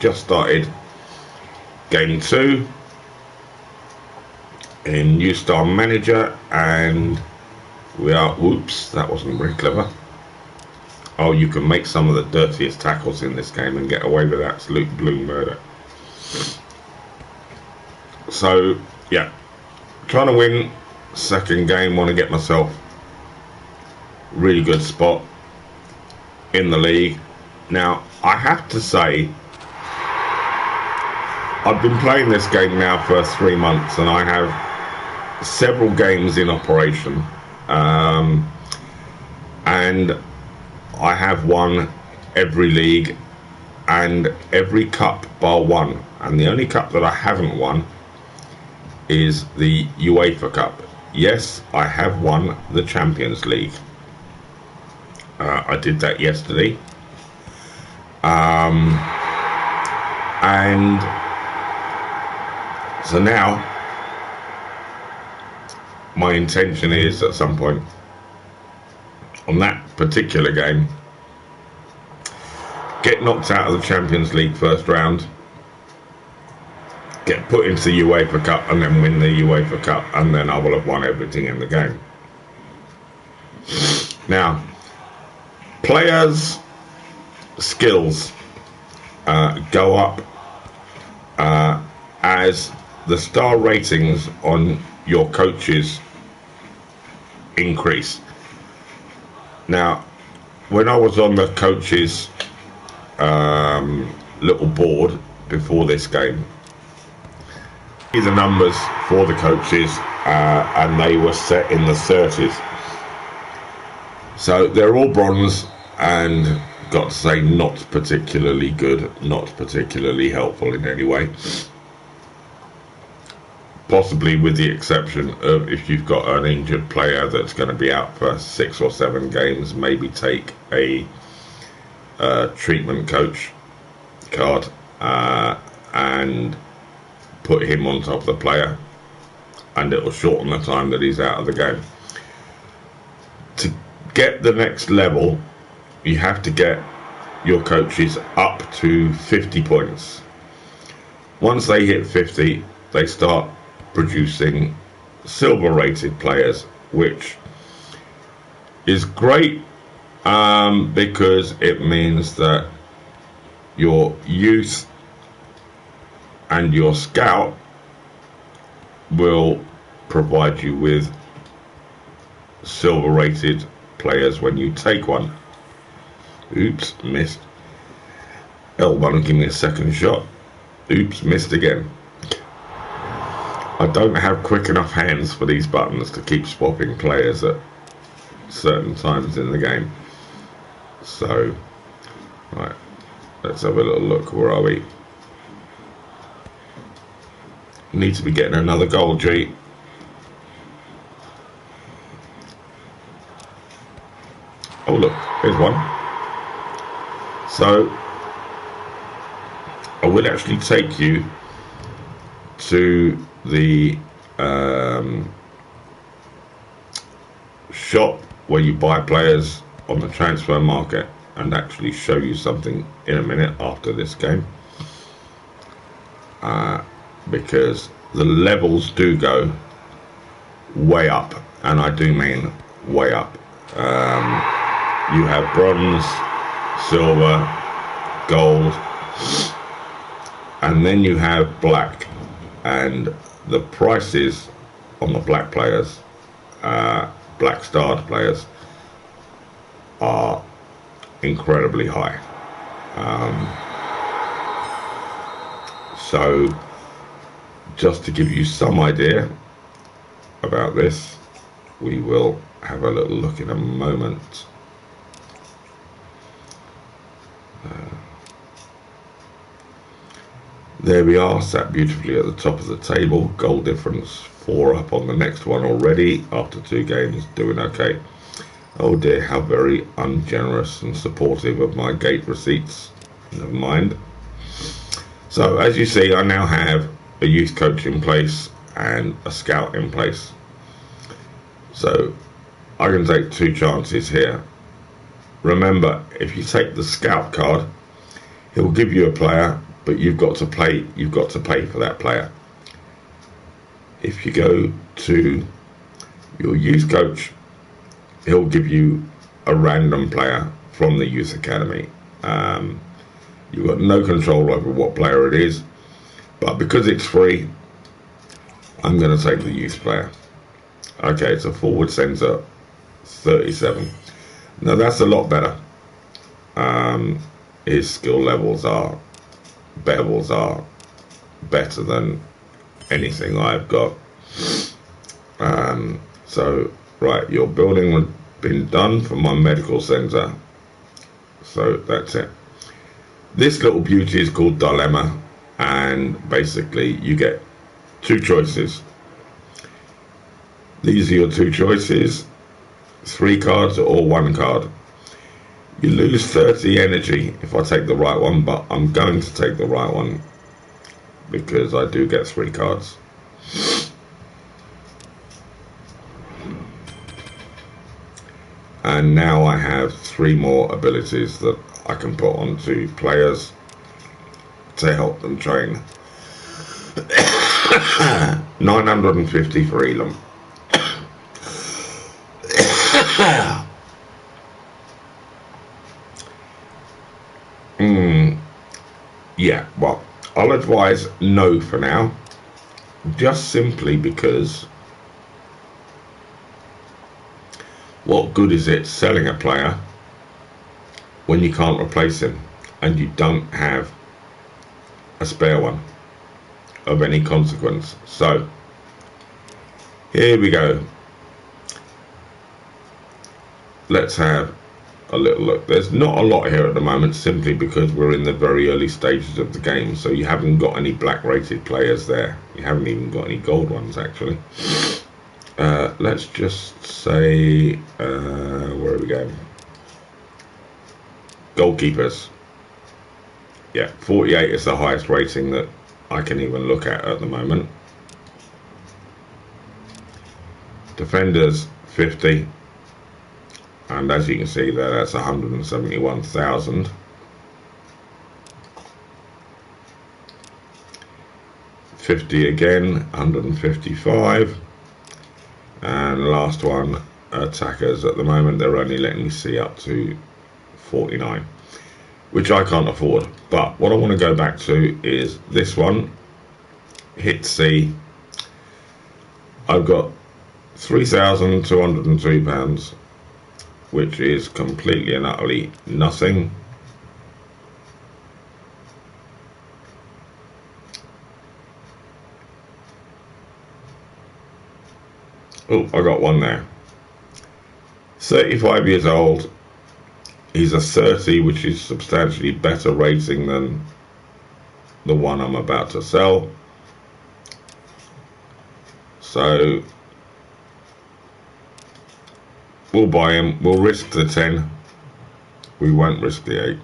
Just started game 2 in New Star Manager, and we are, whoops, that wasn't very clever. Oh, you can make some of the dirtiest tackles in this game and get away with absolute blue murder. So yeah, trying to win second game, want to get myself really good spot in the league. Now I have to say, I've been playing this game now for 3 months, and I have several games in operation, and I have won every league and every cup bar one, and the only cup that I haven't won is the UEFA Cup. Yes, I have won the Champions League. I did that yesterday, and so now my intention is at some point on that particular game, get knocked out of the Champions League first round, get put into the UEFA Cup, and then win the UEFA Cup, and then I will have won everything in the game. Now, players' skills go up as the star ratings on your coaches increase. Now, when I was on the coaches little board before this game, these are numbers for the coaches, and they were set in the 30s. So they're all bronze, and got to say, not particularly good, not particularly helpful in any way. Possibly with the exception of if you've got an injured player that's going to be out for 6 or 7 games, maybe take a treatment coach card and put him on top of the player, and it will shorten the time that he's out of the game. To get the next level, you have to get your coaches up to 50 points. Once they hit 50, they start producing silver rated players, which is great because it means that your youth and your scout will provide you with silver rated players when you take one. Oops, missed. L1, give me a second shot. Oops, missed again. I don't have quick enough hands for these buttons to keep swapping players at certain times in the game. So, right, let's have a little look. Where are we? Need to be getting another goal, G. Oh look, here's one. So I will actually take you to the shop where you buy players on the transfer market, and actually show you something in a minute after this game, because the levels do go way up, and I do mean way up. You have bronze, silver, gold, and then you have black, and the prices on the black players, black starred players, are incredibly high. So just to give you some idea about this, we will have a little look in a moment. There we are, sat beautifully at the top of the table. Goal difference 4 up on the next one already after 2 games, doing okay. Oh dear, how very ungenerous and supportive of my gate receipts. Never mind. So as you see, I now have a youth coach in place and a scout in place. So I can take 2 chances here. Remember, if you take the scout card, he'll give you a player, but you've got to pay for that player. If you go to your youth coach, he'll give you a random player from the youth academy. You've got no control over what player it is, but because it's free, I'm going to take the youth player. Okay, it's a forward centre, 37. Now that's a lot better. His skill levels are better than anything I've got. So right, your building has been done for my medical centre, so that's it. This little beauty is called Dilemma, and basically you get two choices. These are your two choices: 3 cards or 1 card. You lose 30 energy if I take the right one, but I'm going to take the right one because I do get 3 cards. And now I have 3 more abilities that I can put onto players to help them train. 950 for Elam. Yeah, well, I'll advise no for now, just simply because what good is it selling a player when you can't replace him and you don't have a spare one of any consequence? So here we go. Let's have a little look. There's not a lot here at the moment, simply because we're in the very early stages of the game, so you haven't got any black rated players there. You haven't even got any gold ones, actually. Let's just say where are we going? Goalkeepers. Yeah, 48 is the highest rating that I can even look at the moment. Defenders, 50. And as you can see there, that's 171,000. $50 again, 155. And last one, attackers. At the moment, they're only letting me see up to 49, which I can't afford. But what I want to go back to is this one. Hit C. I've got £3,202. Which is completely and utterly nothing. Oh, I got one there. 35 years old. He's a 30, which is substantially better rating than the one I'm about to sell. So we'll buy him. We'll risk the 10. We won't risk the 8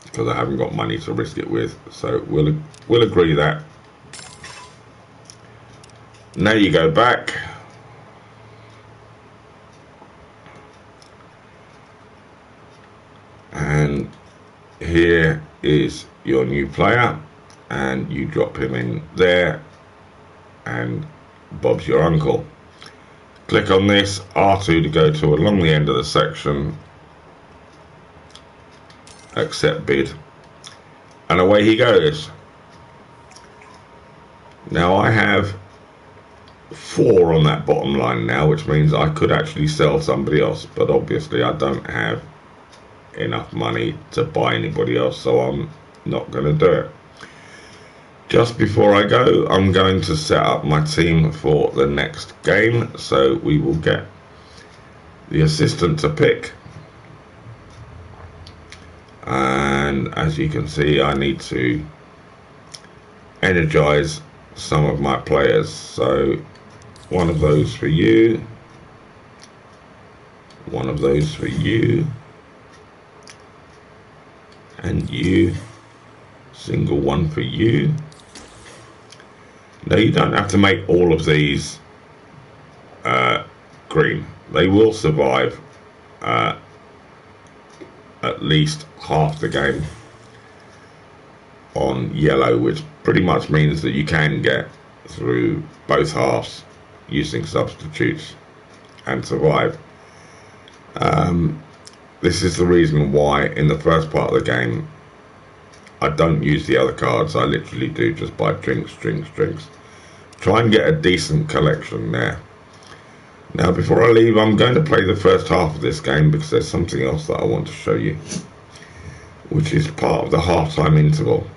because I haven't got money to risk it with. So we'll agree that. Now you go back. And here is your new player, and you drop him in there, and Bob's your uncle. Click on this, R2 to go to along the end of the section, accept bid, and away he goes. Now I have 4 on that bottom line now, which means I could actually sell somebody else, but obviously I don't have enough money to buy anybody else, so I'm not going to do it. Just before I go, I'm going to set up my team for the next game, so we will get the assistant to pick. And as you can see, I need to energize some of my players. So one of those for you, one of those for you, and you, single one for you. Now you don't have to make all of these green. They will survive at least half the game. on yellow, which pretty much means that you can get through both halves using substitutes and survive. This is the reason why in the first part of the game I don't use the other cards. I literally do just buy drinks. Try and get a decent collection there. Now before I leave, I'm going to play the first half of this game because there's something else that I want to show you, which is part of the half-time interval.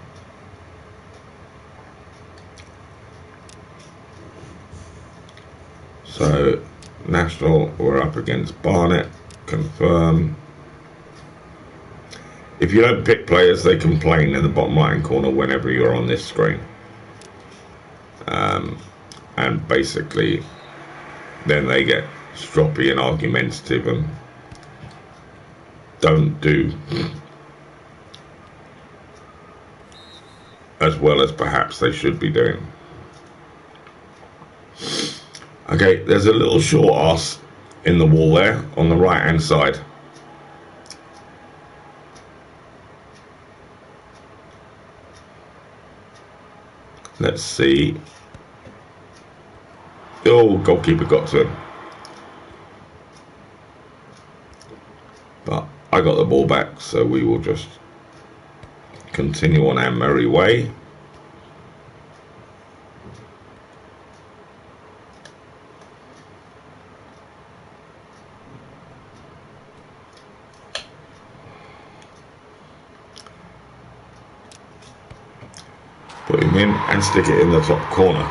So National, we're up against Barnet. Confirm. If you don't pick players, they complain in the bottom right hand corner whenever you're on this screen. And basically then they get stroppy and argumentative and don't do as well as perhaps they should be doing. Okay, there's a little short arse in the wall there on the right hand side. Let's see. Oh, goalkeeper got to him. But I got the ball back, so we will just continue on our merry way. Put him in and stick it in the top corner.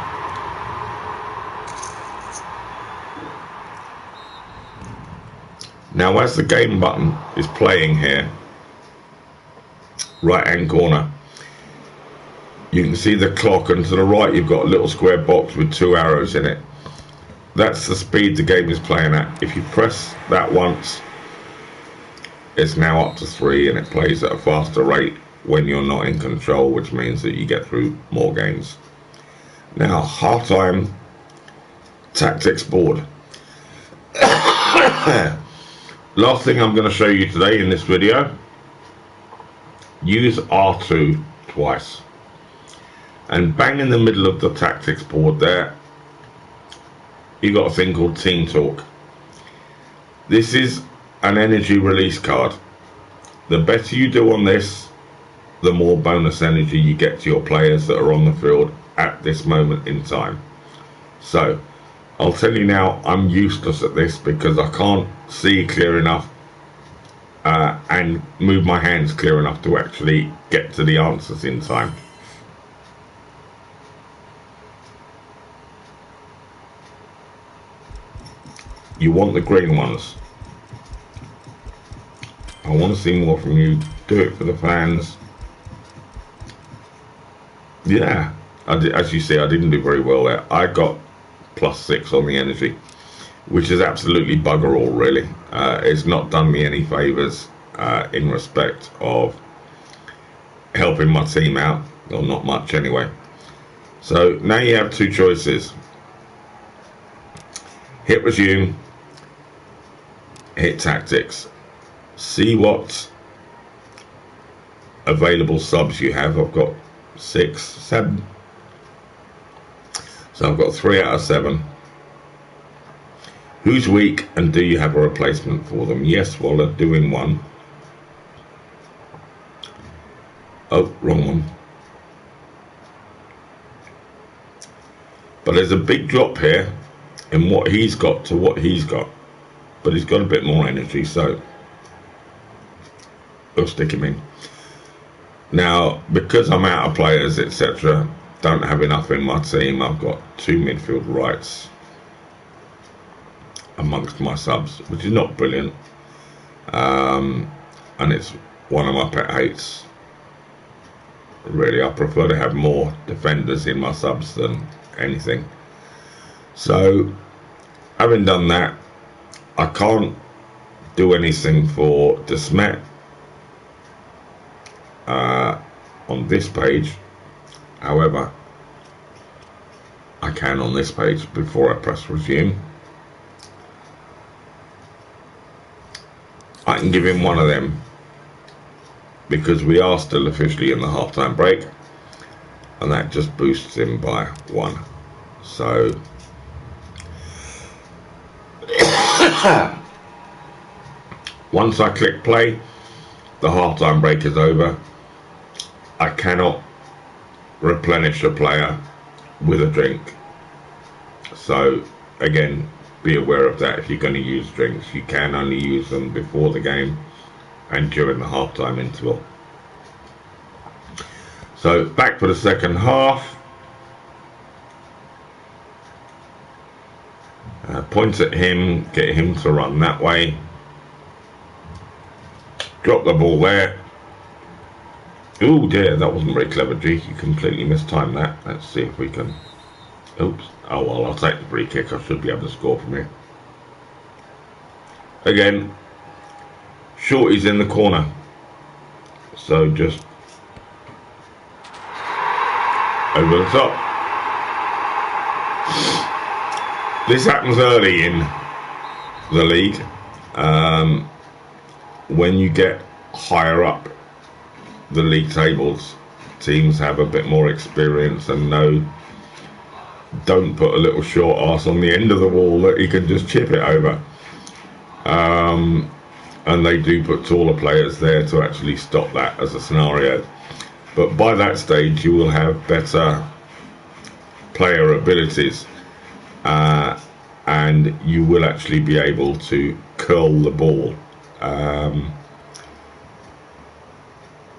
Now as the game button is playing here, right hand corner, you can see the clock, and to the right you've got a little square box with 2 arrows in it. That's the speed the game is playing at. If you press that once, it's now up to 3 and it plays at a faster rate when you're not in control, which means that you get through more games. Now, half-time tactics board. Last thing I'm going to show you today in this video, use R2 twice. And bang in the middle of the tactics board there, you got a thing called Team Talk. This is an energy release card. The better you do on this, the more bonus energy you get to your players that are on the field at this moment in time. So I'll tell you now, I'm useless at this because I can't see clear enough and move my hands clear enough to actually get to the answers in time. You want the green ones. I want to see more from you. Do it for the fans. Yeah, as you see, I didn't do very well there. I got +6 on the energy, which is absolutely bugger all, really. It's not done me any favours in respect of helping my team out, or not much anyway. So now you have 2 choices. Hit resume, hit tactics. See what available subs you have. I've got 6, 7. So I've got 3 out of 7. Who's weak and do you have a replacement for them? Yes, well, they're doing one. Oh, wrong one. But there's a big drop here in what he's got to what he's got. But he's got a bit more energy, so we'll stick him in. Now, because I'm out of players, etc., don't have enough in my team, I've got 2 midfield rights amongst my subs, which is not brilliant. And it's one of my pet hates. Really, I prefer to have more defenders in my subs than anything. So, having done that, I can't do anything for Desmet on this page. However, I can on this page before I press resume. I can give him one of them because we are still officially in the half-time break. and that just boosts him by 1. So once I click play, the halftime break is over. I cannot replenish a player with a drink. So again, be aware of that. If you're going to use drinks, you can only use them before the game and during the halftime interval. So back for the second half. Point at him, get him to run that way. Drop the ball there. Oh dear, that wasn't very clever, G. You completely mistimed that. Let's see if we can... Oops. Oh well, I'll take the free kick. I should be able to score from here. Again, Shorty's in the corner. So just over the top. This happens early in the league. When you get higher up the league tables, teams have a bit more experience and don't put a little short arse on the end of the wall that you can just chip it over. And they do put taller players there to actually stop that as a scenario. But by that stage you will have better player abilities, and you will actually be able to curl the ball.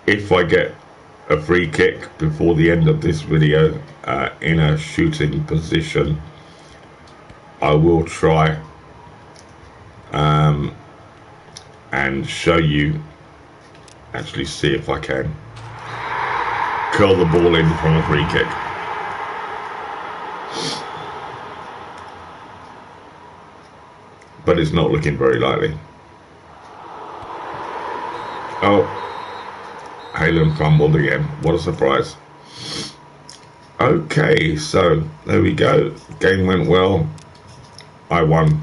If I get a free kick before the end of this video in a shooting position, I will try and show you, actually see if I can curl the ball in from a free kick. But it's not looking very likely. Oh, Halen fumbled again. What a surprise. Okay, so there we go. Game went well. I won.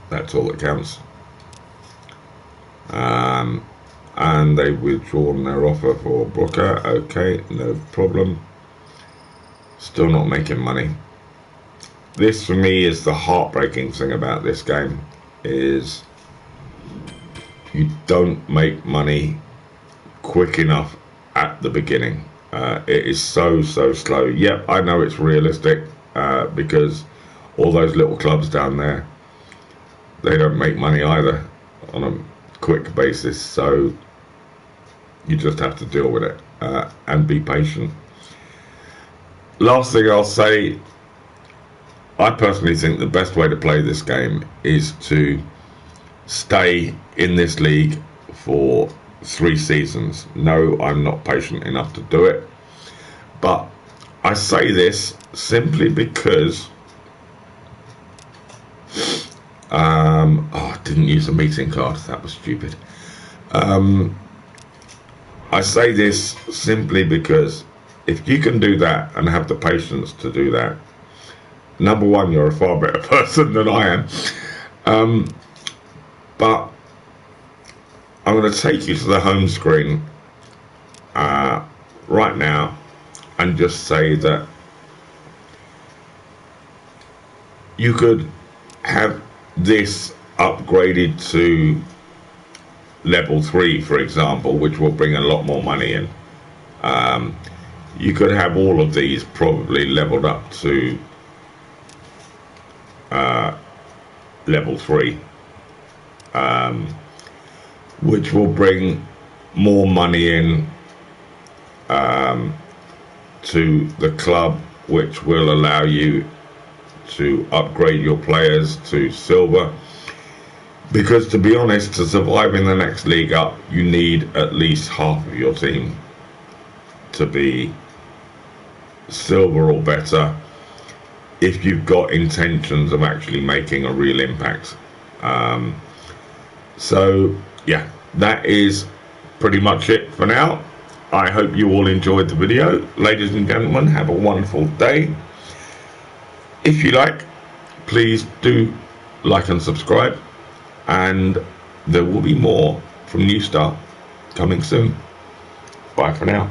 That's all that counts. And they've withdrawn their offer for Brooker. Okay, no problem. Still not making money. This for me is the heartbreaking thing about this game, is you don't make money quick enough at the beginning. It is so slow. Yep, I know it's realistic, because all those little clubs down there, they don't make money either on a quick basis, so you just have to deal with it and be patient. Last thing I'll say, I personally think the best way to play this game is to stay in this league for 3 seasons. No, I'm not patient enough to do it, but I say this simply because I didn't use a meeting card. That was stupid. I say this simply because if you can do that and have the patience to do that, number one, you're a far better person than I am. But I'm going to take you to the home screen right now and just say that you could have this upgraded to level 3, for example, which will bring a lot more money in. You could have all of these probably leveled up to level 3, which will bring more money in to the club, which will allow you to upgrade your players to silver. Because to be honest, to survive in the next league up, you need at least half of your team to be silver or better if you've got intentions of actually making a real impact. So yeah, that is pretty much it for now. I hope you all enjoyed the video. Ladies and gentlemen, have a wonderful day. If you like, please do like and subscribe, and there will be more from New Star coming soon. Bye for now.